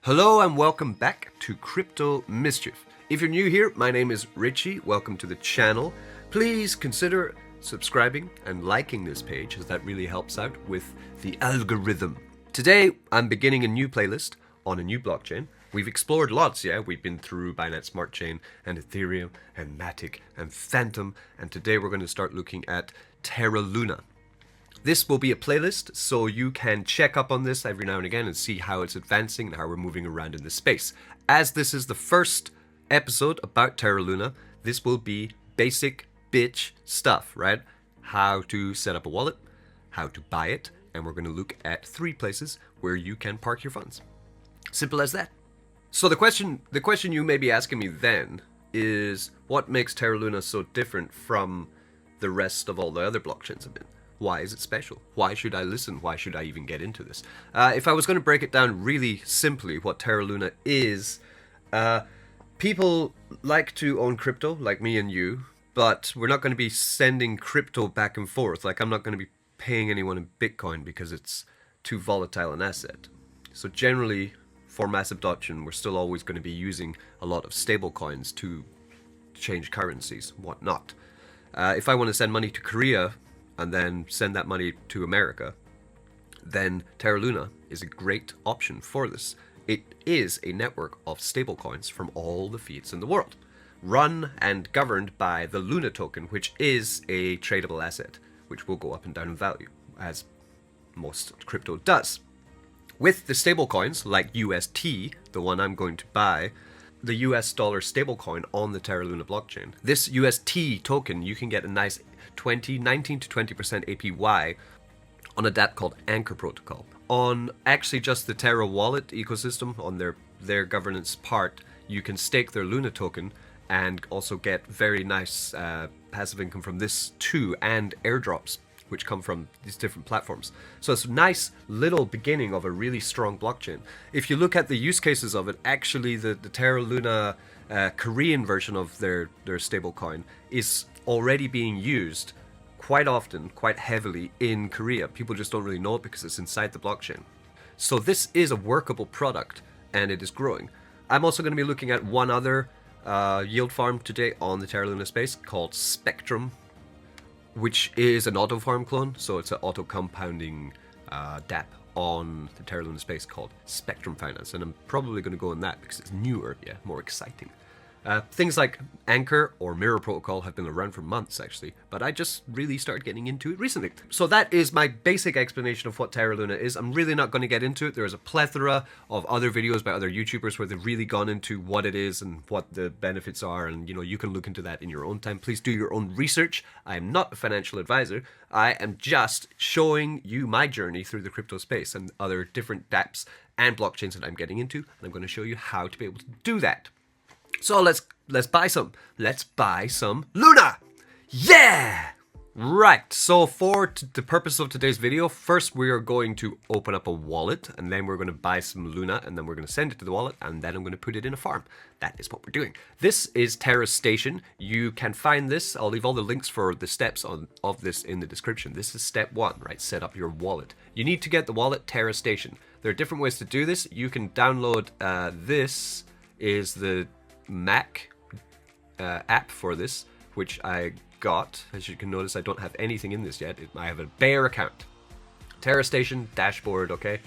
Hello and welcome back to Crypto Mischief. If you're new here, my name is Richie. Welcome to the channel. Please consider subscribing and liking this page as that really helps out with the algorithm. Today, I'm beginning a new playlist on a new blockchain. We've explored lots, yeah? We've been through Binance Smart Chain and Ethereum and Matic and Phantom, and today we're going to start looking at Terra Luna. This will be a playlist, so you can check up on this every now and again and see how it's advancing and how we're moving around in this space. As this is the first episode about Terra Luna, this will be basic bitch stuff, right? How to set up a wallet, how to buy it, and we're going to look at 3 places where you can park your funds. Simple as that. So the question you may be asking me then is, what makes Terra Luna so different from the rest of all the other blockchains have been? Why is it special? Why should I listen? Why should I even get into this? If I was going to break it down really simply, what Terra Luna is, people like to own crypto, like me and you, but we're not going to be sending crypto back and forth. Like, I'm not going to be paying anyone in Bitcoin because it's too volatile an asset. So generally, for mass adoption, we're still always going to be using a lot of stable coins to change currencies, whatnot. If I want to send money to Korea and then send that money to America, then Terra Luna is a great option for this. It is a network of stablecoins from all the fiats in the world, run and governed by the Luna token, which is a tradable asset, which will go up and down in value, as most crypto does. With the stablecoins, like UST, the one I'm going to buy, the US dollar stablecoin on the Terra Luna blockchain, this UST token, you can get a nice 19 to 20% APY on a dApp called Anchor Protocol. On actually just the Terra wallet ecosystem, on their governance part, you can stake their Luna token and also get very nice passive income from this too, and airdrops, which come from these different platforms. So it's a nice little beginning of a really strong blockchain. If you look at the use cases of it, actually the Terra Luna Korean version of their stablecoin is already being used quite often, quite heavily in Korea. People just don't really know it because it's inside the blockchain. So this is a workable product and it is growing. I'm also going to be looking at one other yield farm today on the Terra Luna space called Spectrum, which is an auto farm clone. So it's an auto compounding dApp on the Terra Luna space called Spectrum Finance. And I'm probably going to go on that because it's newer, more exciting. Things like Anchor or Mirror Protocol have been around for months, actually, but I just really started getting into it recently. So that is my basic explanation of what Terra Luna is. I'm really not going to get into it. There is a plethora of other videos by other YouTubers where they've really gone into what it is and what the benefits are, and you can look into that in your own time. Please do your own research. I am not a financial advisor. I am just showing you my journey through the crypto space and other different dApps and blockchains that I'm getting into, and I'm going to show you how to be able to do that. So let's buy some. Let's buy some Luna. Yeah! Right, so for the purpose of today's video, first we are going to open up a wallet, and then we're going to buy some Luna, and then we're going to send it to the wallet, and then I'm going to put it in a farm. That is what we're doing. This is Terra Station. You can find this. I'll leave all the links for the steps of this in the description. This is step 1, right? Set up your wallet. You need to get the wallet Terra Station. There are different ways to do this. You can download this is the Mac app for this, which I got. As you can notice, I don't have anything in this yet. I have a bare account. Terra Station dashboard, okay?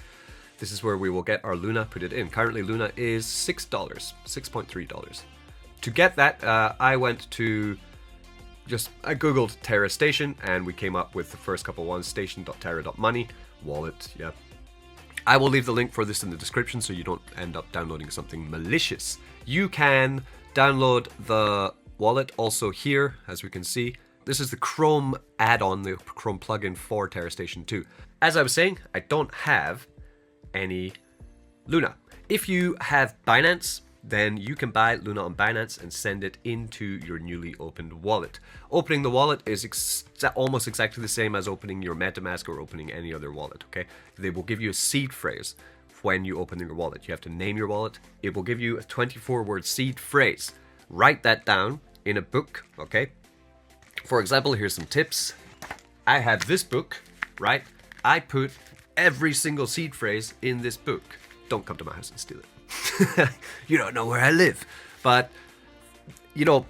This is where we will get our Luna, put it in. Currently Luna is $6, $6.3. To get that, I googled Terra Station and we came up with the first couple ones, station.terra.money, wallet, yeah. I will leave the link for this in the description so you don't end up downloading something malicious. You can download the wallet also here, as we can see. This is the Chrome add-on, the Chrome plugin for Terra Station 2. As I was saying, I don't have any Luna. If you have Binance, then you can buy Luna on Binance and send it into your newly opened wallet. Opening the wallet is almost exactly the same as opening your MetaMask or opening any other wallet, okay? They will give you a seed phrase when you open your wallet. You have to name your wallet. It will give you a 24-word seed phrase. Write that down in a book, okay? For example, here's some tips. I have this book, right? I put every single seed phrase in this book. don't come to my house and steal it. You don't know where I live. But, you know,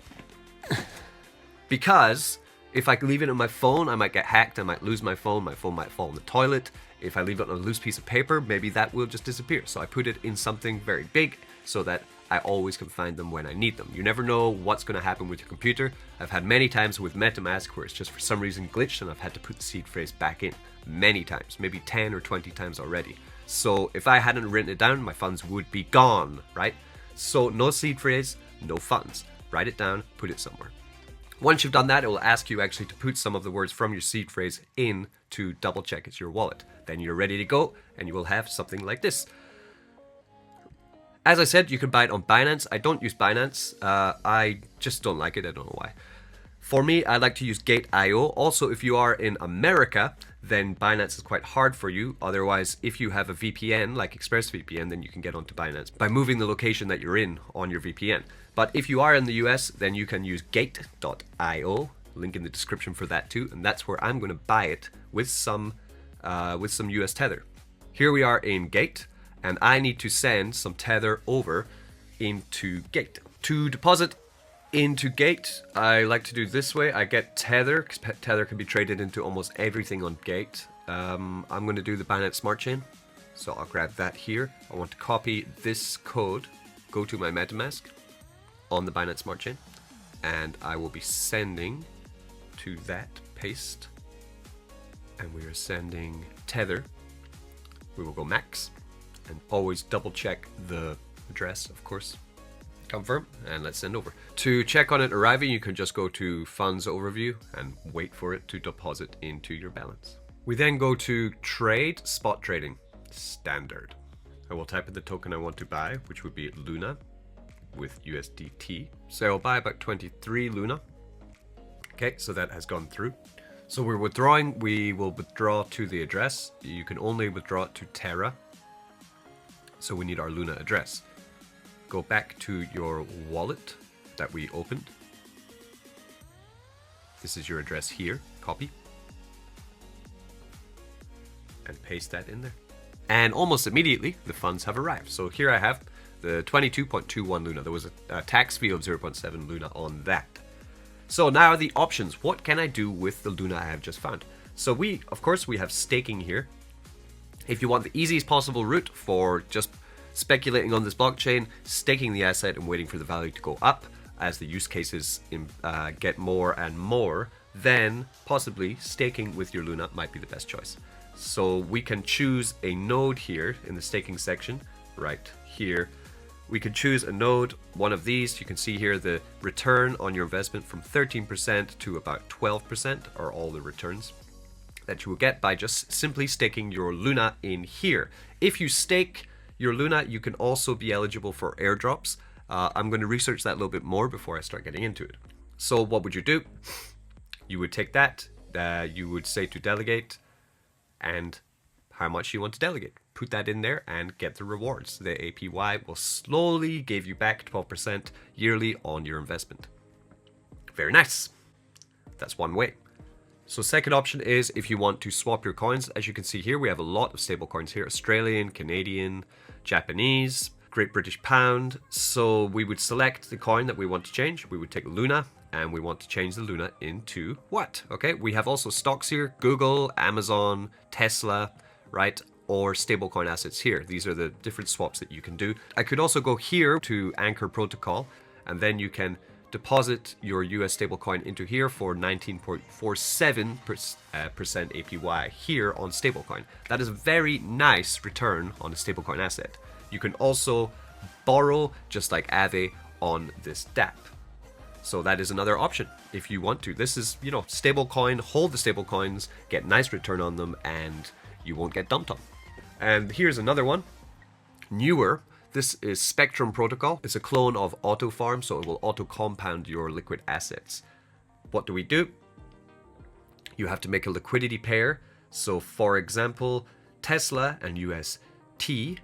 because if I leave it on my phone, I might get hacked, I might lose my phone might fall in the toilet. If I leave it on a loose piece of paper, maybe that will just disappear. So I put it in something very big so that I always can find them when I need them. You never know what's going to happen with your computer. I've had many times with MetaMask where it's just for some reason glitched and I've had to put the seed phrase back in. Many times, maybe 10 or 20 times already. So if I hadn't written it down, my funds would be gone, right? So no seed phrase, no funds. Write it down, put it somewhere. Once you've done that, it will ask you actually to put some of the words from your seed phrase in to double check it's your wallet. Then you're ready to go and you will have something like this. As I said, you can buy it on Binance. I don't use Binance. I just don't like it. I don't know why. For me, I like to use Gate.io. Also, if you are in America, then Binance is quite hard for you. Otherwise, if you have a VPN like ExpressVPN, then you can get onto Binance by moving the location that you're in on your VPN. But if you are in the US, then you can use Gate.io. Link in the description for that too. And that's where I'm going to buy it with some US Tether. Here we are in Gate, and I need to send some Tether over into Gate. To deposit into Gate, I like to do this way. I get Tether, because Tether can be traded into almost everything on Gate. I'm going to do the Binance Smart Chain, so I'll grab that here. I want to copy this code, go to my MetaMask on the Binance Smart Chain, and I will be sending to that, paste, and we are sending Tether. We will go max, and always double check the address, of course. Confirm, and let's send over. To check on it arriving, you can just go to Funds Overview and wait for it to deposit into your balance. We then go to Trade, Spot Trading, Standard. I will type in the token I want to buy, which would be Luna with USDT. So I'll buy about 23 Luna. Okay, so that has gone through. So we're withdrawing, we will withdraw to the address. You can only withdraw it to TERRA. So we need our Luna address. Go back to your wallet that we opened. This is your address here. Copy. And paste that in there. And almost immediately, the funds have arrived. So here I have the 22.21 Luna. There was a tax fee of 0.7 Luna on that. So now the options. What can I do with the Luna I have just found? So of course, we have staking here. If you want the easiest possible route for just speculating on this blockchain, staking the asset and waiting for the value to go up as the use cases get more and more, then possibly staking with your Luna might be the best choice. So we can choose a node here in the staking section, right here. We can choose a node, one of these. You can see here the return on your investment from 13% to about 12% are all the returns that you will get by just simply staking your Luna in here. If you stake your Luna, you can also be eligible for airdrops. I'm going to research that a little bit more before I start getting into it. So what would you do? You would take that, you would say to delegate, and how much you want to delegate. Put that in there and get the rewards. The APY will slowly give you back 12% yearly on your investment. Very nice. That's one way. So second option is if you want to swap your coins. As you can see here, we have a lot of stable coins here. Australian, Canadian, Japanese, Great British Pound. So we would select the coin that we want to change. We would take Luna and we want to change the Luna into what? Okay, we have also stocks here, Google, Amazon, Tesla, right? Or stablecoin assets here. These are the different swaps that you can do. I could also go here to Anchor Protocol, and then you can deposit your US stablecoin into here for 19.47% APY here on stablecoin. That is a very nice return on a stablecoin asset. You can also borrow, just like Aave, on this DApp. So that is another option if you want to. This is, stablecoin, hold the stablecoins, get nice return on them, and you won't get dumped on. And here's another one, newer. This is Spectrum Protocol. It's a clone of Auto Farm, so it will auto compound your liquid assets. What do? You have to make a liquidity pair. So for example, Tesla and UST.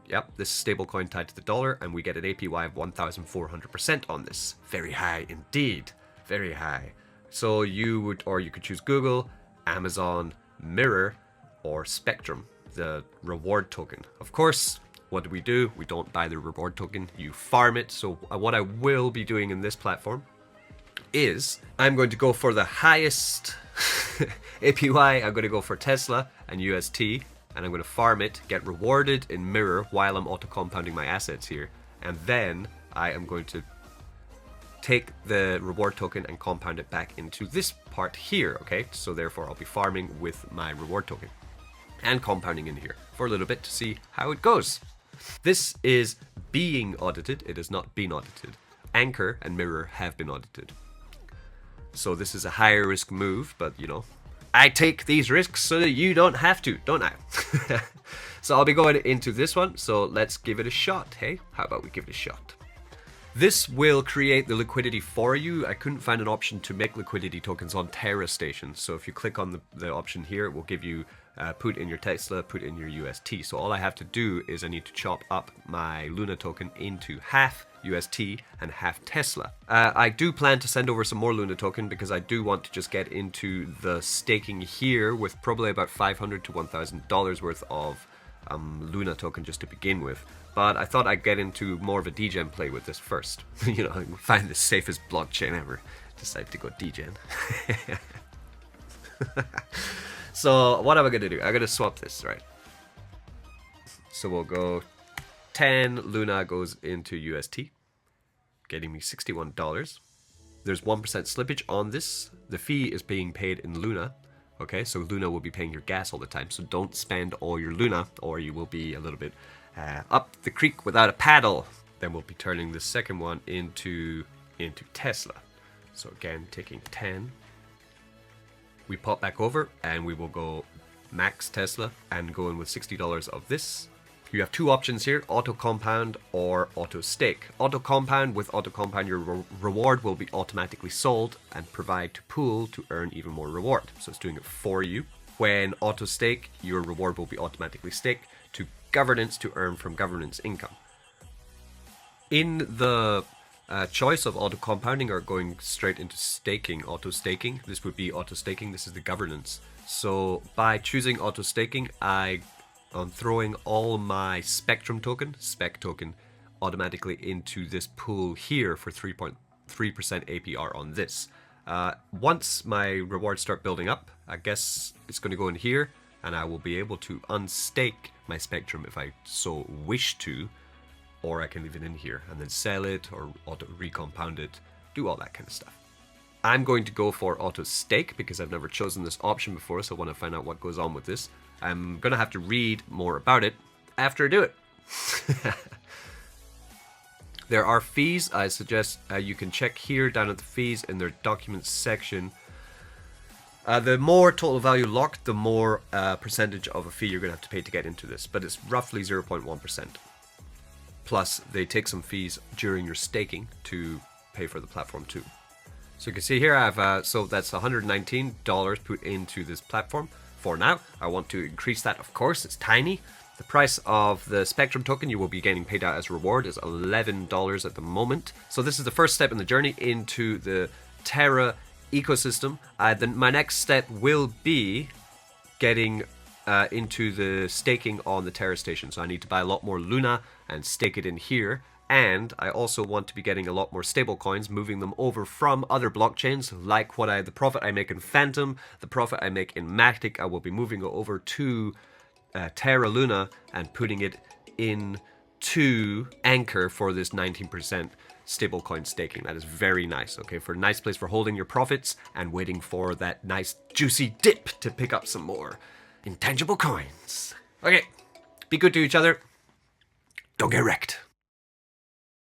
Yep, this stablecoin tied to the dollar, and we get an APY of 1,400% on this. Very high indeed, very high. So you could choose Google, Amazon, Mirror, or Spectrum, the reward token. Of course, what do? We don't buy the reward token, you farm it. So what I will be doing in this platform is I'm going to go for the highest APY. I'm going to go for Tesla and UST, and I'm going to farm it, get rewarded in mirror while I'm auto compounding my assets here, and then I am going to take the reward token and compound it back into this part here. Okay, so therefore I'll be farming with my reward token and compounding in here for a little bit to see how it goes. This is being audited. It has not been audited. Anchor and mirror have been audited. So this is a higher risk move, but you know, I take these risks so that you don't have to, don't I? So I'll be going into this one. So let's give it a shot. Hey, how about we give it a shot? This will create the liquidity for you. I couldn't find an option to make liquidity tokens on TERRA stations. So if you click on the option here, it will give you put in your Tesla, put in your UST. So all I have to do is I need to chop up my Luna token into half UST and half Tesla. I do plan to send over some more Luna token because I do want to just get into the staking here with probably about $500 to $1,000 worth of Luna token just to begin with. But I thought I'd get into more of a degen play with this first. You know, find the safest blockchain ever. Decide to go degen. So what am I going to do? I'm going to swap this, right? So we'll go 10 Luna goes into UST, getting me $61. There's 1% slippage on this. The fee is being paid in Luna. Okay, so Luna will be paying your gas all the time. So don't spend all your Luna or you will be a little bit up the creek without a paddle. Then we'll be turning the second one into Tesla. So again, taking 10. We pop back over and we will go max Tesla and go in with $60 of this. You have two options here, auto compound or auto stake. Auto compound, with auto compound your reward will be automatically sold and provide to pool to earn even more reward. So it's doing it for you. When auto stake, your reward will be automatically staked to governance to earn from governance income. In the choice of auto compounding or going straight into staking, auto staking, this would be auto staking. This is the governance. So by choosing auto staking, I'm throwing all my spec token automatically into this pool here for 3.3% APR on this. Once my rewards start building up, I guess it's going to go in here and I will be able to unstake my spectrum if I so wish to, or I can leave it in here and then sell it or auto recompound it, do all that kind of stuff. I'm going to go for auto stake because I've never chosen this option before, so I want to find out what goes on with this. I'm going to have to read more about it after I do it. There are fees. I suggest you can check here down at the fees in their documents section. The more total value locked, the more percentage of a fee you're going to have to pay to get into this, but it's roughly 0.1%. Plus, they take some fees during your staking to pay for the platform too. So you can see here I have, so that's $119 put into this platform for now. I want to increase that, of course, it's tiny. The price of the Spectrum token you will be getting paid out as reward is $11 at the moment. So this is the first step in the journey into the TERRA ecosystem. My next step will be getting into the staking on the TERRA station. So I need to buy a lot more Luna and stake it in here. And I also want to be getting a lot more stable coins, moving them over from other blockchains, like the profit I make in Phantom, the profit I make in Matic. I will be moving it over to Terra Luna and putting it into Anchor for this 19% stablecoin staking. That is very nice, okay, for a nice place for holding your profits and waiting for that nice juicy dip to pick up some more intangible coins. Okay, be good to each other. Don't get wrecked.